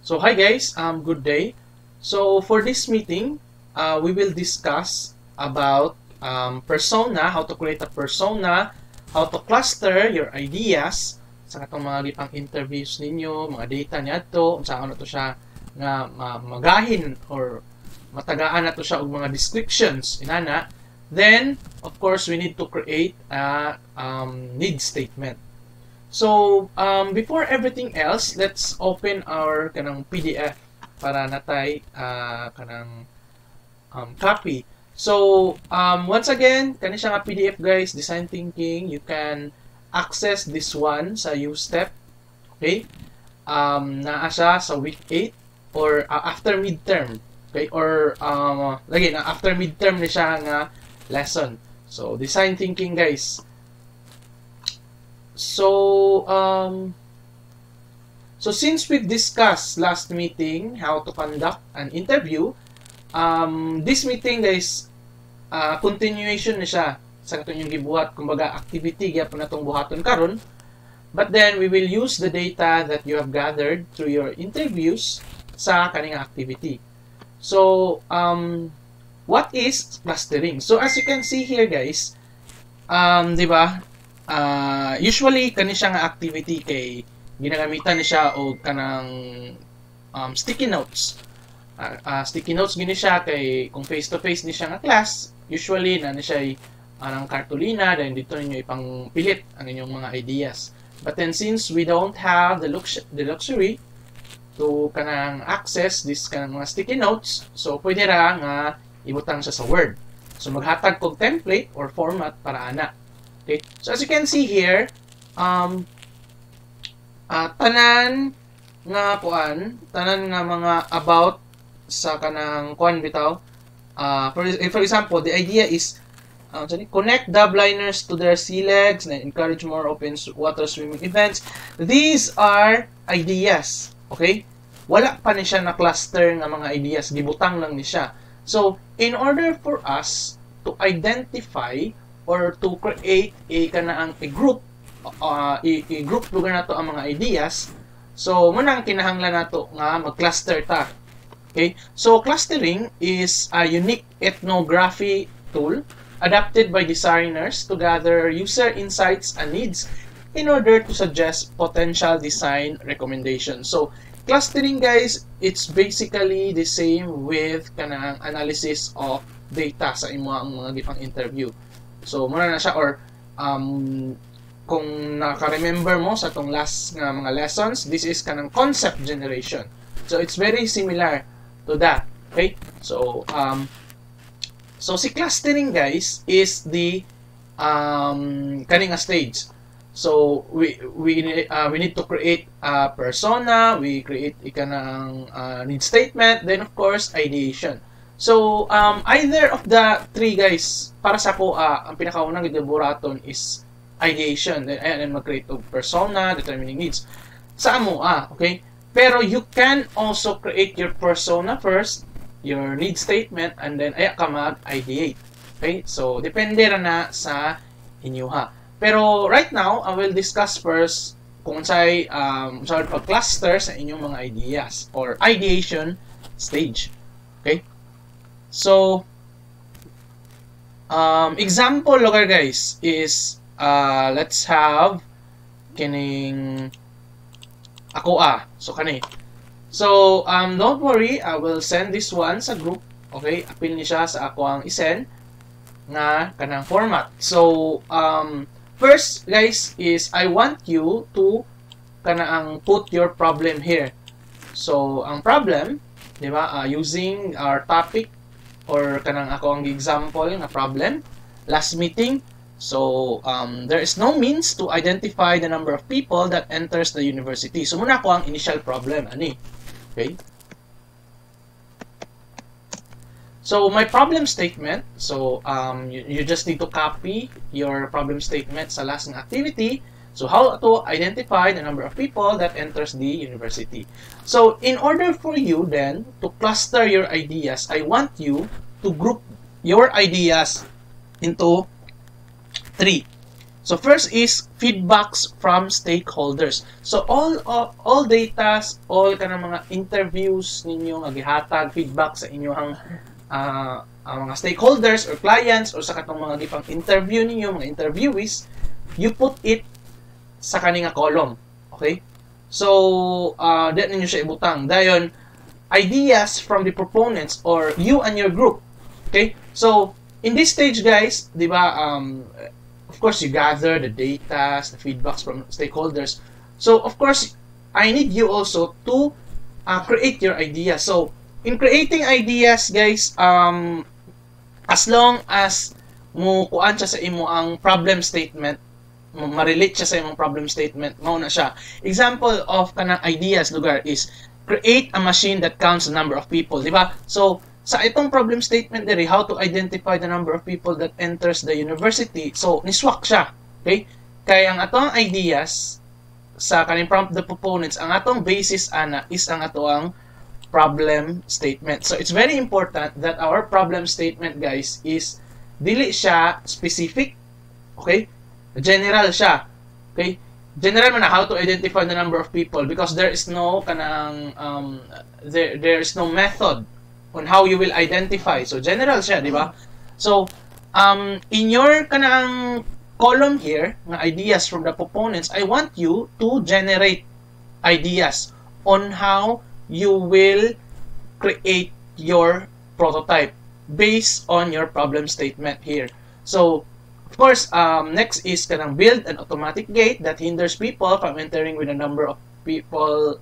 So hi guys, good day. So for this meeting, we will discuss about persona, how to create a persona, how to cluster your ideas sa katong mga gipang interviews ninyo, mga data niadto, unsa ano to siya nga magahin or matagaan na to siya og mga descriptions inana. Then of course we need to create a need statement. So, before everything else, let's open our kanang PDF para natay kanang copy. So, once again, kani siya nga PDF guys, Design Thinking, you can access this one sa U-Step. Okay? Naa siya sa week 8 or after midterm. Okay? Or, lagi na after midterm ni siya nga lesson. So, Design Thinking guys. So since we've discussed last meeting how to conduct an interview, this meeting guys, continuation na siya sa katong yung gibuhat, kumbaga activity gyapon natong buhaton karon. But then we will use the data that you have gathered through your interviews sa kaning activity. So what is clustering? So as you can see here guys, di ba? Usually kani siya nga activity kay ginagamitan ni siya og kanang sticky notes. Sticky notes gini siya kay kung face to face ni siya nga class, usually na ni siya ang cartolina then dito ninyo ipang pilit ang inyong mga ideas. But then since we don't have the luxury to kanang access this kanang mga sticky notes, so pwede ra nga ibutang siya sa Word. So maghatag kog template or format para ana. Okay. So as you can see here, tanan nga mga about sa kanang kuan bitaw. For example, the idea is connect dubliners to their sea legs and encourage more open water swimming events. These are ideas. Okay? Wala pa ni siya na cluster nga mga ideas, gibutang lang ni siya. So, in order for us to identify or to create a group, i-group lugar nato ang mga ideas. So, muna ang kinahanglan nato nga mag-cluster ta. Okay? So, clustering is a unique ethnography tool adapted by designers to gather user insights and needs in order to suggest potential design recommendations. So, clustering guys, it's basically the same with kanang analysis of data sa imong mga gipang interview. So, muna na siya or kung naka-remember mo sa tong last nga mga lessons, this is kanang concept generation. So, it's very similar to that. Okay? So, si clustering guys is the kaning stage. So, we need to create a persona, we create ikanang need statement, then of course, ideation. So, either of the three guys, para sa ko, ang pinakaunang gideburaton is ideation. Then mag-create of persona, determining needs. Sa amo, okay? Pero you can also create your persona first, your need statement, and then ka mag-ideate. Okay? So, depende na sa inyo ha. Pero right now, I will discuss first kung sa'y pag-cluster sa inyong mga ideas or ideation stage. Okay? So, example lugar guys is let's have kining ako so kani. So, don't worry, I will send this one sa group. Okay? Apil ni siya sa ako ang isend nga kanang format. So, first guys is I want you to kanang put your problem here. So, ang problem, di ba, using our topic or kanang ako ang example nga problem last meeting. So there is no means to identify the number of people that enters the university. So muna ko ang initial problem ani. Okay? So my problem statement, so you just need to copy your problem statement sa last ng activity. So how to identify the number of people that enters the university. So in order for you then to cluster your ideas, I want you to group your ideas into three. So first is feedbacks from stakeholders. So all data, all kanang mga interviews ninyo nga gihatag feedback sa inyong mga stakeholders or clients or sa katong mga gipang interview ninyo, mga interviewees, you put it sa kaninga column. Okay? So diyan ninyo siya ibutang. Dayon ideas from the proponents or you and your group. Okay? So in this stage guys, di ba, of course, you gather the data, the feedbacks from stakeholders. So, of course, I need you also to create your ideas. So, in creating ideas, guys, as long as mo kuan siya sa imo ang problem statement, ma-relate siya sa imong problem statement, mao na siya. Example of kanang ideas lugar is create a machine that counts the number of people, di ba? So, sa itong problem statement diri, how to identify the number of people that enters the university. So, niswak siya. Okay? Kaya ang atong ideas sa kaning prompt the proponents, ang atong basis ana is ang atong problem statement. So, it's very important that our problem statement, guys, is dili siya specific. Okay? General siya. Okay? General man na how to identify the number of people because there is no kanang there is no method on how you will identify. So, general siya, di ba? So, in your kanang column here, na ideas from the proponents, I want you to generate ideas on how you will create your prototype based on your problem statement here. So, of course, next is kanang build an automatic gate that hinders people from entering with a number of people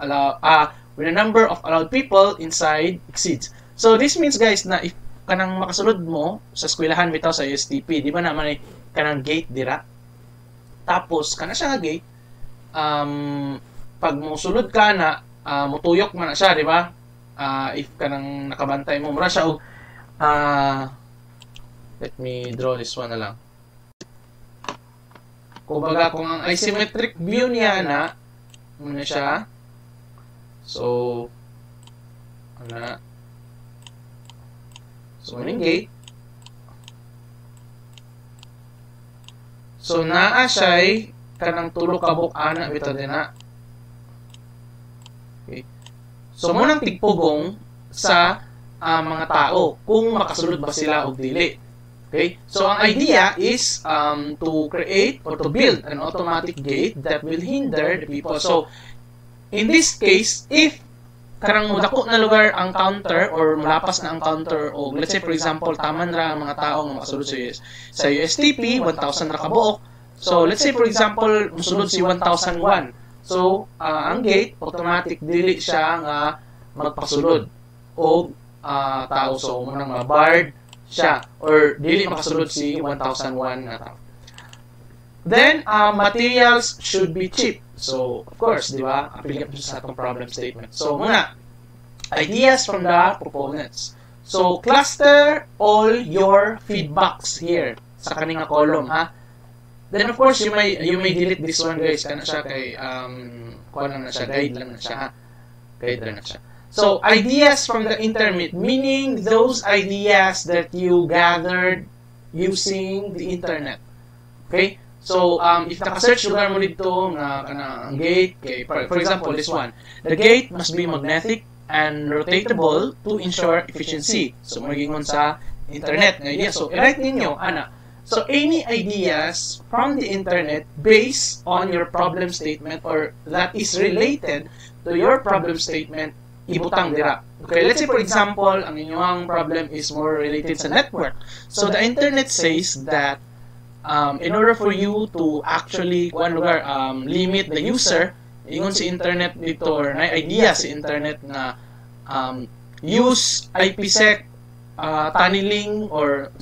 with a number of allowed people inside exceeds. So, this means, guys, na if kanang makasulod mo sa eskwelahan bitaw sa USTP, di ba naman kanang gate dira? Tapos, kana siya nga gate, pag musulod ka na, mutuyok man na siya, di ba? If kanang nakabantay mo, mura siya, let me draw this one na lang. Kumbaga, kung ang isometric view niya na, muna siya, so, so, maning gate. So, naa siya'y kanang tulo ka buk-ana bitaw din na. Okay. So, munang tigpugong sa mga tao kung makasulod ba sila o dili. Okay? So, ang idea is to create or to build an automatic gate that will hinder the people. So, in this case, if karang mudako na lugar ang counter or malapas na ang counter o let's say for example taman ra ang mga tao nga makasulod sa USTP 1,000 ra ka buok. So let's say for example musulod si 1,001. So ang gate automatic dili siya nga magpasulod o tao, so munang ma-barred siya or dili makasulod si 1,001 nga tao. Then materials should be cheap. So, of course, di ba? Application sa atong problem statement. So, muna, ideas from the proponents. So, cluster all your feedbacks here sa kaninga column, ha? Then, of course, you may delete this one, guys. Kana siya kay, kuha lang na siya, guide lang na siya, ha? Guide lang na siya. So, ideas from the internet, meaning those ideas that you gathered using the internet. Okay? So, if naka-search lugar mo dito nga kanang gate, kay, for example, this one, the gate must be magnetic and rotatable to ensure efficiency. So, magigingon sa internet nga idea. So, i-write ninyo, ana. So, any ideas from the internet based on your problem statement or that is related to your problem statement, ibutang dira. Okay, let's say for example, ang inyong problem is more related sa network. So, the internet says that in order for you to actually limit the user, ingon si internet dito or na idea si internet na use IPsec tunneling or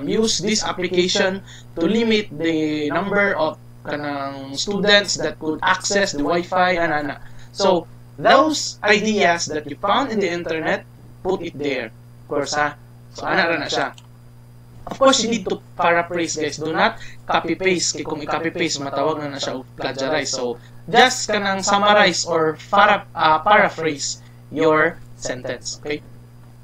use this application to limit the number of kanang students that could access the Wi-Fi and so those ideas that you found in the internet, put it there. Of course, ha? So, ana ra na siya. Of course, you need to paraphrase, guys. Do not copy-paste. Kaya kung i-copy-paste, matawag na siya o plagiarize. So, just kanang summarize or paraphrase your sentence. Okay?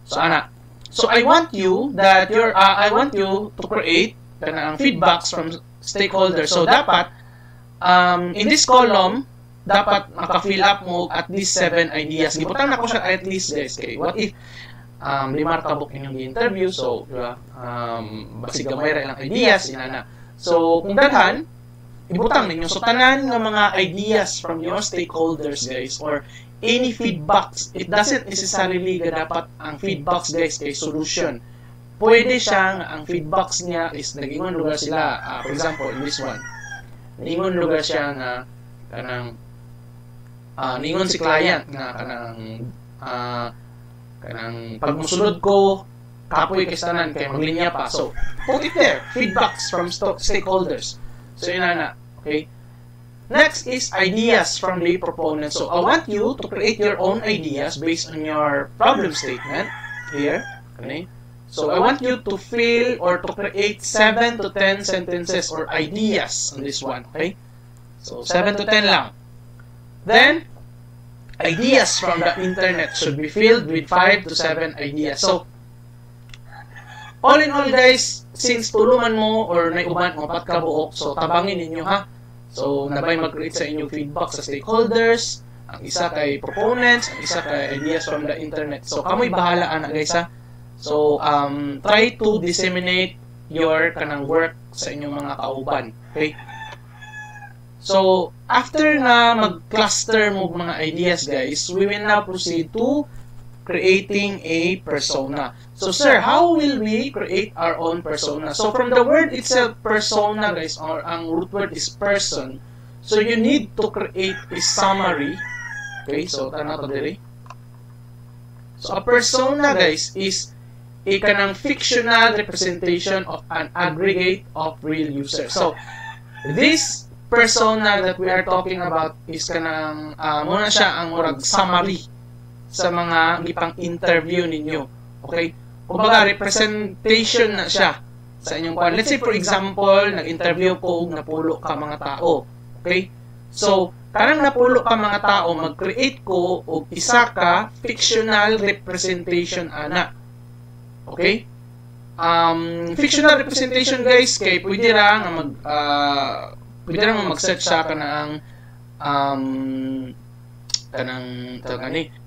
So, ana. So, I want you to create kanang feedbacks from stakeholder. So dapat in this column dapat maka-fill up mo at least 7 ideas. Gibutang na ko siya at least, guys. Okay, what if limar tabok inyong interview, so diba, basig gamay ra lang ideas inana. So kung daghan ibutang ninyo, so tanan nga mga ideas from your stakeholders, guys, or any feedbacks, it doesn't necessarily dapat ang feedbacks, guys, kay solution. Pwede siya ang feedbacks niya is nag-ingon lugar sila, for example in this one, nag-ingon lugar siya nga kanang ningon si client nga kanang pag musulod ko kapoy kay tanan kay maglinya pa. So put it there, feedbacks from stakeholders. So yun na. Okay, next is ideas from the proponent. So I want you to create your own ideas based on your problem statement here. Okay, so I want you to fill or to create 7 to 10 sentences or ideas on this one. Okay, so 7 to 10 lang. Then ideas from the internet should be filled with 5 to 7 ideas. So all in all, guys, since tuluman mo or naiuban mo pat ka buok, so tabangin ninyo ha. So nabay mag-create sa inyong feedback sa stakeholders, ang isa kay proponents, ang isa kay ideas from the internet. So kamoy bahala ana, guys ha. So try to disseminate your kanang work sa inyong mga kauban. Okay? So after na mag-cluster mo mga ideas, guys, we will now proceed to creating a persona. So sir, how will we create our own persona? So from the word itself, persona, guys, or ang root word is person. So you need to create a summary. Okay, so tana to diri. So a persona, guys, is a kanang fictional representation of an aggregate of real users. So this persona that we are talking about is kanang muna siya ang murag summary sa mga gipang interview ninyo. Okay? Kumbaga representation na siya sa inyong kwan. Let's say for example, nag-interview ko napulo ka mga tao. Okay? So, kanang napulo ka mga tao, mag-create ko og isa ka fictional representation ana. Okay? Fictional representation, guys, kay pwede ra nga mag-search sa kanang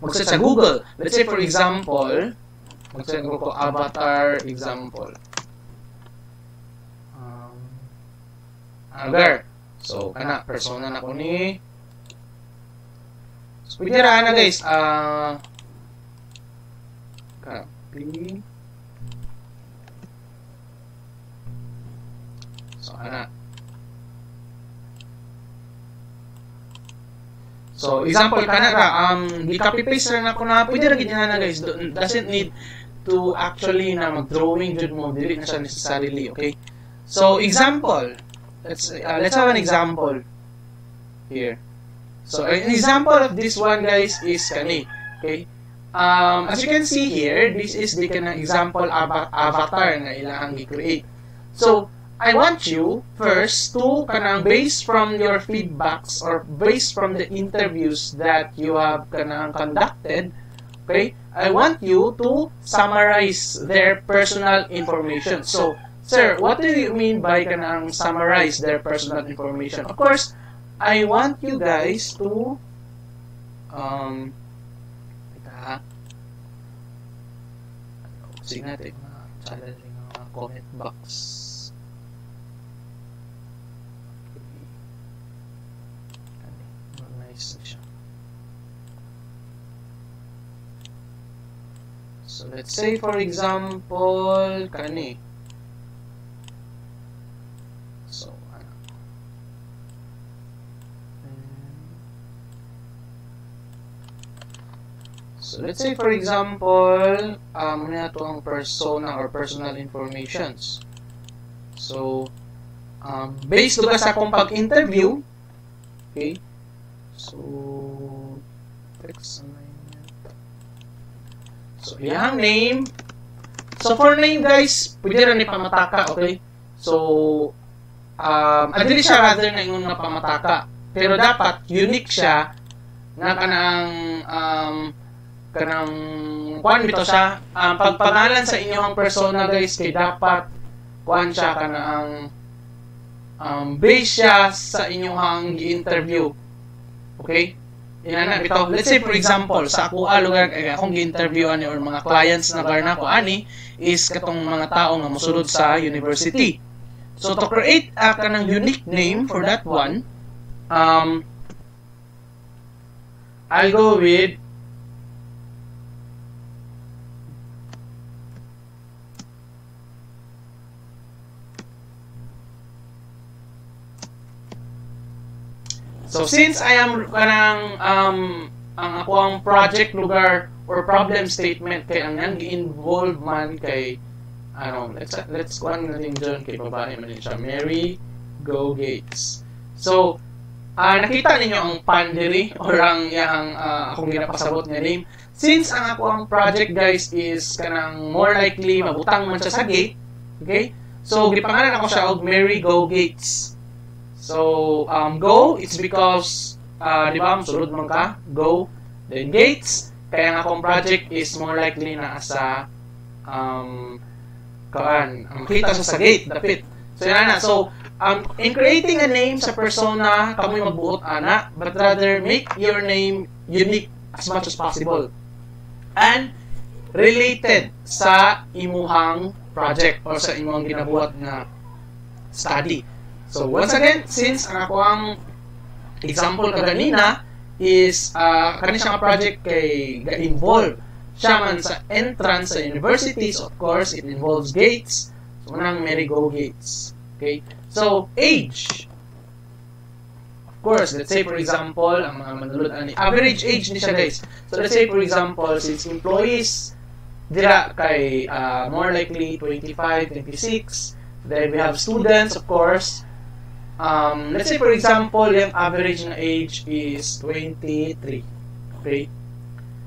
mag-search sa Google. Let's say for example, mag-search ko avatar example. Agar. So kana persona na ko ni. So pwede ra na, guys. Copy. So ana. So, example kana ra, i-copy paste ra na ko na, pwede ra gid na, guys. Doesn't need to actually na mag-drawing jud mo, dili na siya necessarily, okay? So, example. Let's have an example here. So, an example of this one, guys, is kani, okay? As you can see here, this is the kanang example avatar na ilahang i-create. So, I want you first to kanang based from your feedbacks or based from the interviews that you have kanang conducted, okay? I want you to summarize their personal information. So, sir, what do you mean by kanang summarize their personal information? Of course, I want you guys to sige natin challenging comment box. So let's say for example kani. So let's say for example muna to ang persona or personal informations. So based lugar sa akong pag-interview, okay? So text so, yung name. So, for name, guys, pwede rin ipamataka, okay? So, adili siya rather na yung napamataka. Pero dapat, unique siya na kanang kuan bito siya. Pagpangalan sa inyong persona, guys, kay dapat kuan siya kanang based siya sa inyong gi-interview. Okay? Ina na bitaw. Let's say for example, sa ako lugar akong gi-interview ani or mga clients na garna ko ani is katong mga tao nga mosulod sa university. So to create a kanang unique name for that one, I'll go with so since I am kanang ang ako ang project lugar or problem statement kay ang nang gi-involve man kay let's kuan natin dyan kay babae man din siya, Mary Go Gates. So nakita ninyo ang pandiri or ang akong ginapasabot nga name. Since ang ako ang project guys is kanang more likely mabutang man siya sa gate, okay? So gipangalan ako siya og Mary Go Gates. So go it's because di ba sulod man ka go, then Gates kaya ang akong project is more likely na sa makita siya sa gate, dapit. So yan na. So in creating a name sa persona, kamoy magbuot ana, but rather make your name unique as much as possible and related sa imuhang project or sa imong ginabuhat na study. So once again, since ang ako ang example kaganina is kani siya nga project kay ga-involve siya man sa entrance sa universities, of course, it involves gates. So, unang Mary Go Gates. Okay? So, age. Of course, let's say, for example, ang mga manulod, average age ni siya, guys. So, let's say, for example, since employees, dira kay more likely 25, 26. Then, we have students, of course. Let's say, for example, yung average na age is 23. Okay?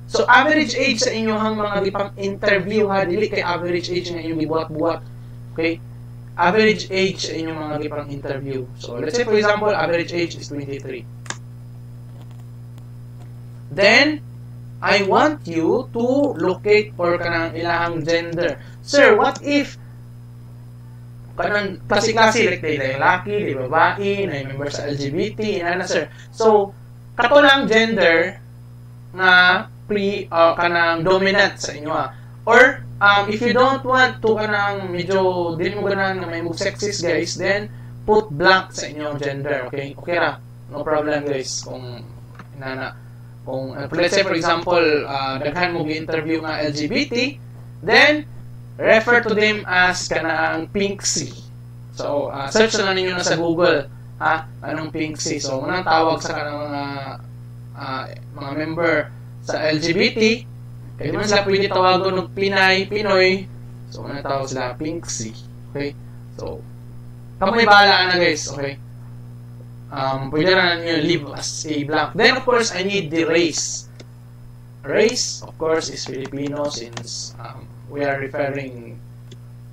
So, average age sa inyong mga gipang interview ha, dili kay average age na inyong gibuhat-buhat. Okay? Average age sa inyong mga gipang interview. So, let's say for example, average age is 23. Then, I want you to locate or kanang ilahang gender. Sir, what if kanang klase-klase like day lalaki, di babae, na member sa LGBT, na sir. So, kato lang gender na kanang dominant sa inyo or if you don't want to kanang medyo dili mo ganan na may move sexist guys, then put blank sa inyong gender. Okay ra, no problem guys. Kung let's say for example daghan mo gi-interview nga LGBT, then refer to them as kanang Pinksy. So search na ninyo na sa Google anong Pinksy. So unang tawag sa kanang mga member sa LGBT, kaya naman sila pwede tawagon ng Pinoy. So, ano tawag sila? Pinksy. Okay? So, kamay bahala na guys. Okay? Pwede na nyo leave as a blank. Then, of course, I need the race. Race, of course, is Filipino since we are referring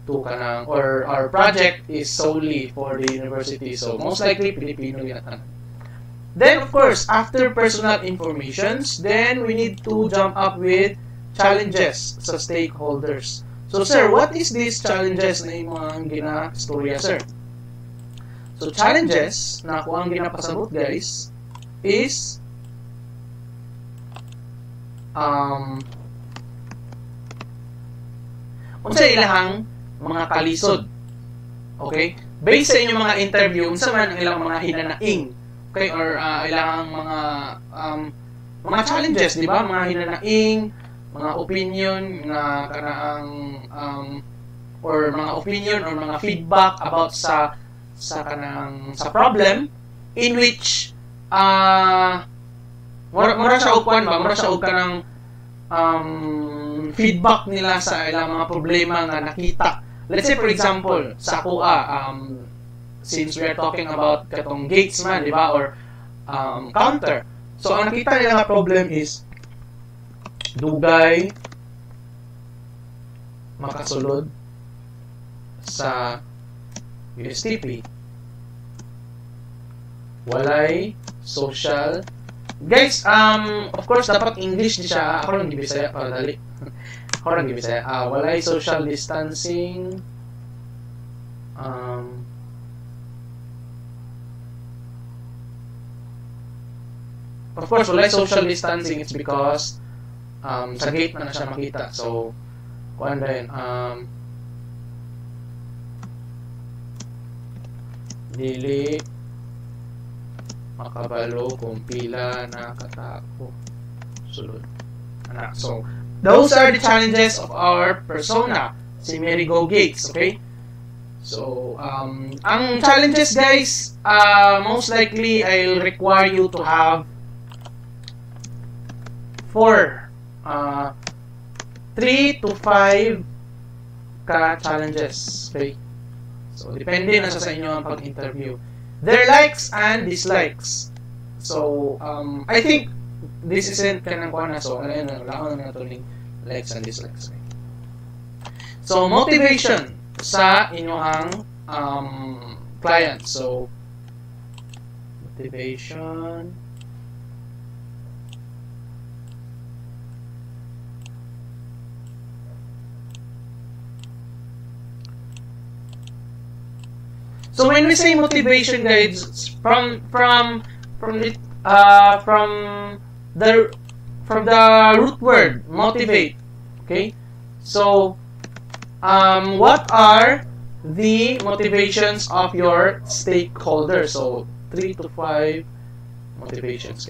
to kanang, or our project is solely for the university. So, most likely, Filipino yata. Then, of course, after personal informations, then we need to jump up with challenges sa stakeholders. So, sir, what is these challenges na imong gina-storya, sir? So, challenges na ako ang ginapasabot, guys, is unsa ilahang mga kalisod. Okay? Based sa inyong mga interview, unsa man ang ilang mga hinanaing. Okay, or ilang mga challenges, di ba? Mga hinanaing, mga opinion na kanaang or mga opinion or mga feedback about sa problem in which mura siya og kanang feedback nila sa ilang mga problema nga nakita. Let's say for example, sa ako since we are talking about katong gates man, di ba, or counter. So, ang nakita nila nga problem is dugay makasulod sa USTP. Walay social. Guys, of course, dapat English di siya. Ako lang gibisaya para dali. Ako lang gibisaya. Walay social distancing. of course, wala social distancing, it's because sa gate na siya makita. So, kuan rin, dili makabalo kung pila na katako sulod. So, those are the challenges of our persona, si Mary Go Gates, okay? So, ang challenges, guys, most likely, I'll require you to have 3 to 5 ka-challenges, okay? So, depende na sa inyo ang pag-interview. Their likes and dislikes. So, I think this isn't kanang kuha na. So, wala na ito ng likes and dislikes. Okay? So, motivation sa inyong client. So, motivation. So when we say motivation, guys, from the root word motivate, okay? So what are the motivations of your stakeholders? So 3 to 5 motivations.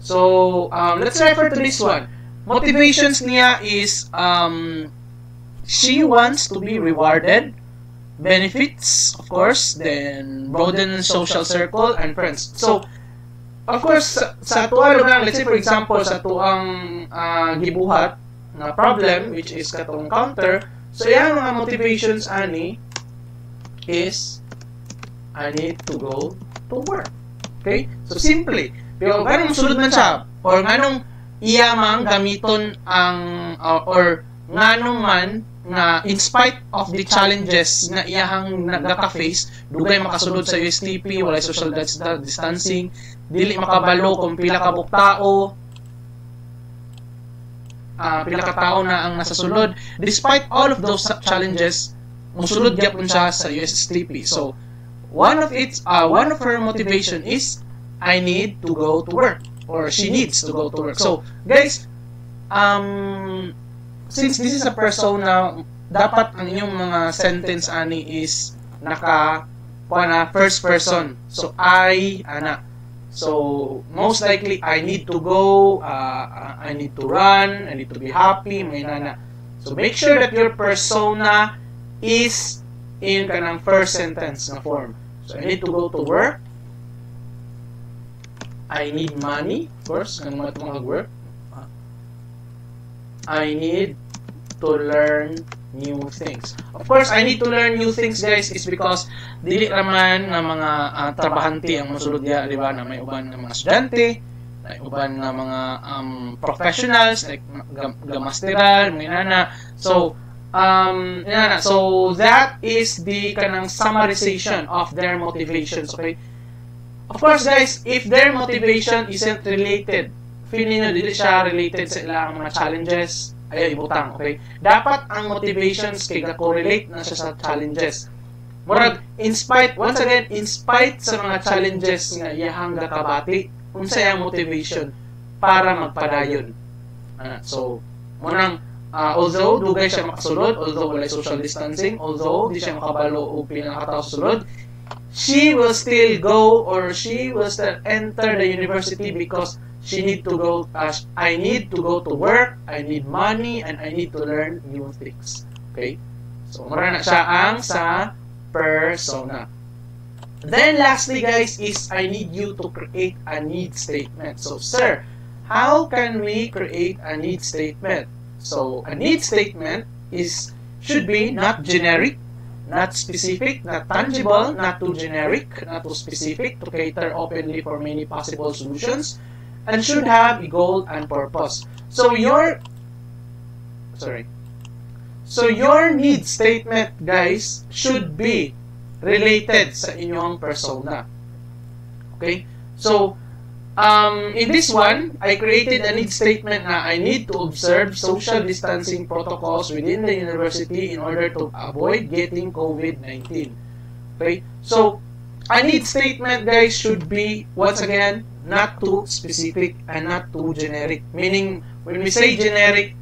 So let's refer to this one. Motivations niya is she wants to be rewarded. Benefits, of course, then broaden social circle and friends. So, of course, sa tuwa lang, let's say for example, sa tuang gibuhat na problem, which is katong counter, so yan mga motivations ani is I need to go to work. Okay? So, simply, pero ganong sulod man siya, or nganong iyamang gamiton ang, or nganong man na in spite of the challenges na iyahang nagaka-face, dugay makasulod sa USTP, walay social distancing, dili makabalo kung pila ka buktao, pila ka tao na ang nasasulod. Despite all of those challenges, musulod gyapon siya sa USTP. So, one of her motivation is I need to go to work, or she needs to go to work. So, guys, since this is a persona, dapat ang inyong mga sentence ani is naka first person. So I ana. So most likely I need to go, I need to run, I need to be happy, may nana. So make sure that your persona is in kanang first sentence na form. So I need to go to work. I need money, of course, kanang mga work. I need to learn new things. Of course, I need to learn new things, guys, is because dili raman nga mga trabahante ang mosulod diha, di ba, na may uban nga mga estudyante, may uban nga mga professionals like gamasteral, may nana. So, so that is the kanang summarization of their motivations, okay? Of course, guys, if their motivation isn't related, feeling nyo dili siya related sa ilang mga challenges, ay ibutang, okay? Dapat ang motivations kay correlate na siya sa challenges. Murag, once again, in spite sa mga challenges nga iyahang gakabati, unsay ang motivation para magpadayon. So, munang, although dugay siya makasulod, although wala social distancing, although di siya makabalo o pinakataw sa sulod, she will still go, or she will still enter the university because she need to go, I need to go to work, I need money, and I need to learn new things. Okay? So, mura na siya ang sa persona. Then, lastly, guys, is I need you to create a need statement. So, sir, how can we create a need statement? So, a need statement should be not generic, not specific, not tangible, not too generic, not too specific, to cater openly for many possible solutions, and should have a goal and purpose. So your need statement, guys, should be related sa inyong persona. Okay? So, in this one, I created a need statement na I need to observe social distancing protocols within the university in order to avoid getting COVID-19. Okay? So, a need statement, guys, should be, once again, not too specific and not too generic. Meaning, when we say generic,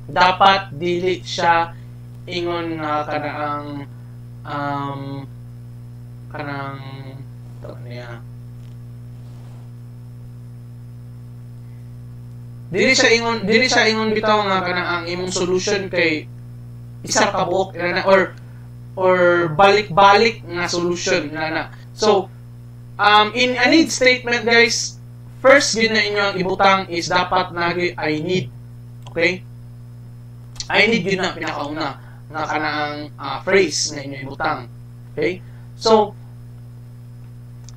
dapat dili siya ingon na kanang ito niya. Dili siya ingon bitaw nga kanang ang imong solution kay isa ka buok or balik-balik nga solution na. So, in a need statement, guys, first yun na inyong ibutang is dapat nagi I need. Okay? I need yun na pinakauna nga kanang phrase na inyong ibutang. Okay? So,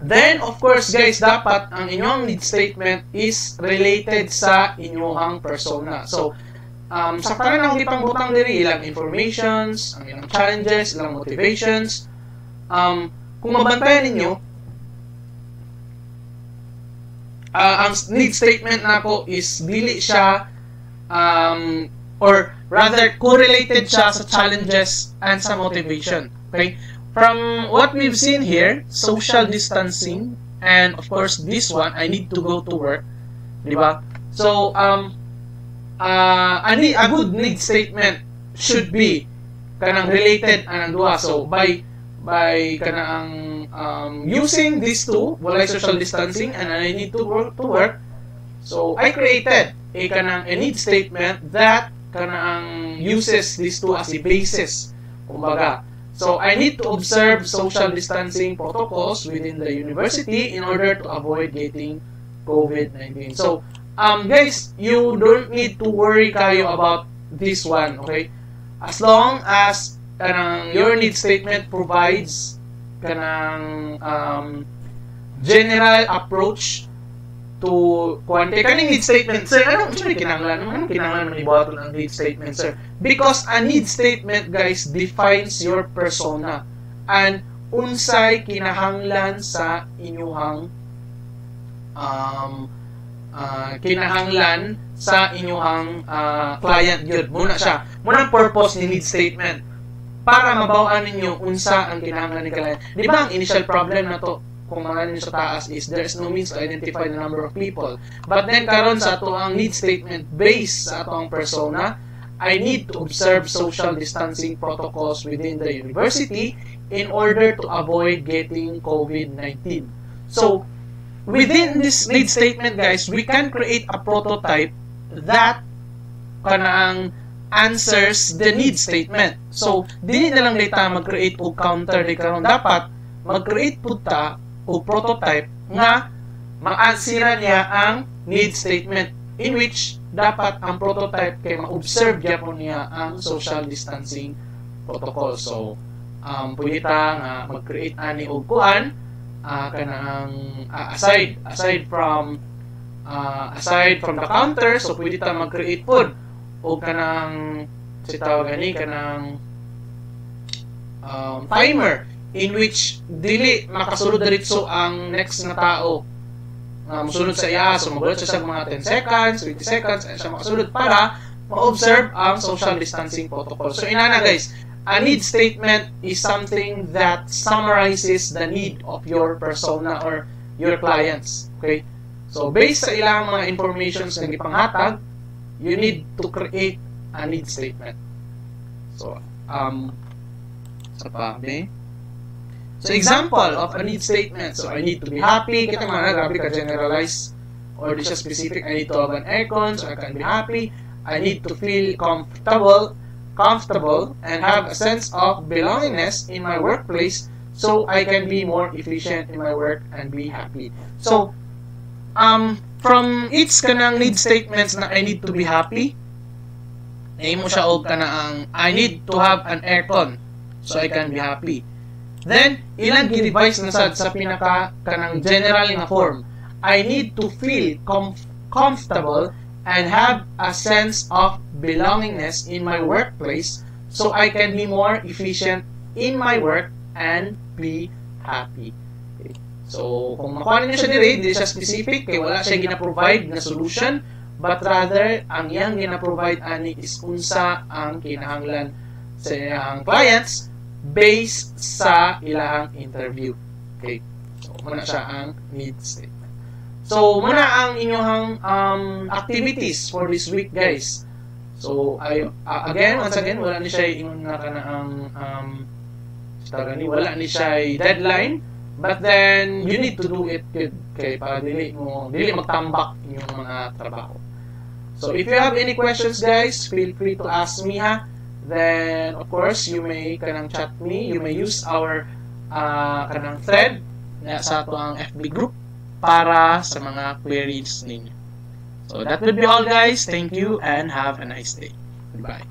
then, of course, guys, dapat ang inyong need statement is related sa inyong persona. So, sa tanan akong ipang-butang diri, ilang informations, ang ilang challenges, ilang motivations. Kung mabantayan ninyo, ang need statement nako is dili siya, or rather, correlated siya sa challenges and sa motivation. Okay? From what we've seen here, social distancing, and of course, this one, I need to go to work. Diba? So, a good need statement should be kanang related anang duha. So, by kanang using these two, walay social distancing, and I need to work. So, I created a need statement that kanang uses these two as a basis. Kumbaga, so, I need to observe social distancing protocols within the university in order to avoid getting COVID-19. So, guys, you don't need to worry kayo about this one, okay? As long as your need statement provides general approach to kaning need statement, sir. Anong kinahanglan man ibuhaton ang need statement, sir? Because a need statement, guys, defines your persona and unsay kinahanglan sa inyong client yun. Muna siya. Munang purpose ni need statement para mabawaan ninyo unsa ang kinahanglan ni client. Di ba ang initial problem na to kung mga ninyo sa taas is there is no means to identify the number of people. But then karon sa ato ang need statement based sa ato ang persona, I need to observe social distancing protocols within the university in order to avoid getting COVID-19. So, within this need statement, guys, we can create a prototype that kanang answers the need statement. So, dili na lang data mag-create o counter di karon, dapat mag-create pud ta o prototype nga ma-answera niya ang need statement, in which dapat ang prototype kay ma-observe gyapon niya ang social distancing protocol. So, pwede ta nga mag-create ani og kuan kanang aside from the counter, so pwede ta mag-create pod o kanang kanang timer in which dili makasulod diretso ang next na tao musulod sa iya, so magulat siya sa mga 10 seconds 20 seconds siya makasulod para ma-observe ang social distancing protocol. So inana, guys, a need statement is something that summarizes the need of your persona or your clients. Okay? So, based sa ilang mga informations na ipanghatag, you need to create a need statement. So, So, example of a need statement. So, I need to be happy. Kita man, grabe ka generalize or di siya specific. I need to have an aircon so I can be happy. I need to feel comfortable and have a sense of belongingness in my workplace so I can be more efficient in my work and be happy. So, from each kanang need statements na I need to be happy, nahimo siya og kanang I need to have an aircon so I can be happy. Then, ilang gi-revise na sa pinaka kanang general nga form. I need to feel comfortable and have a sense of belongingness in my workplace so I can be more efficient in my work and be happy. Okay. So, kung makuha niyo siya dire, hindi siya specific, kaya wala siya gina-provide na solution, but rather, ang iyang gina-provide ani is unsa ang kinahanglan sa iyang clients based sa ilang interview. Okay. So, muna siya ang need statement. So, muna ang inyong activities for this week, guys. So, once again, wala ni siya ingon na kanaang wala ni siya deadline, but then you need to do it good kay para dili magtambak inyong mga trabaho. So, if you have any questions, guys, feel free to ask me, ha. Then, of course, you may kanang chat me, you may use our kanang thread sa ato ang FB group para sa mga queries ninyo. So, that would be all, guys. Thank you and have a nice day. Goodbye.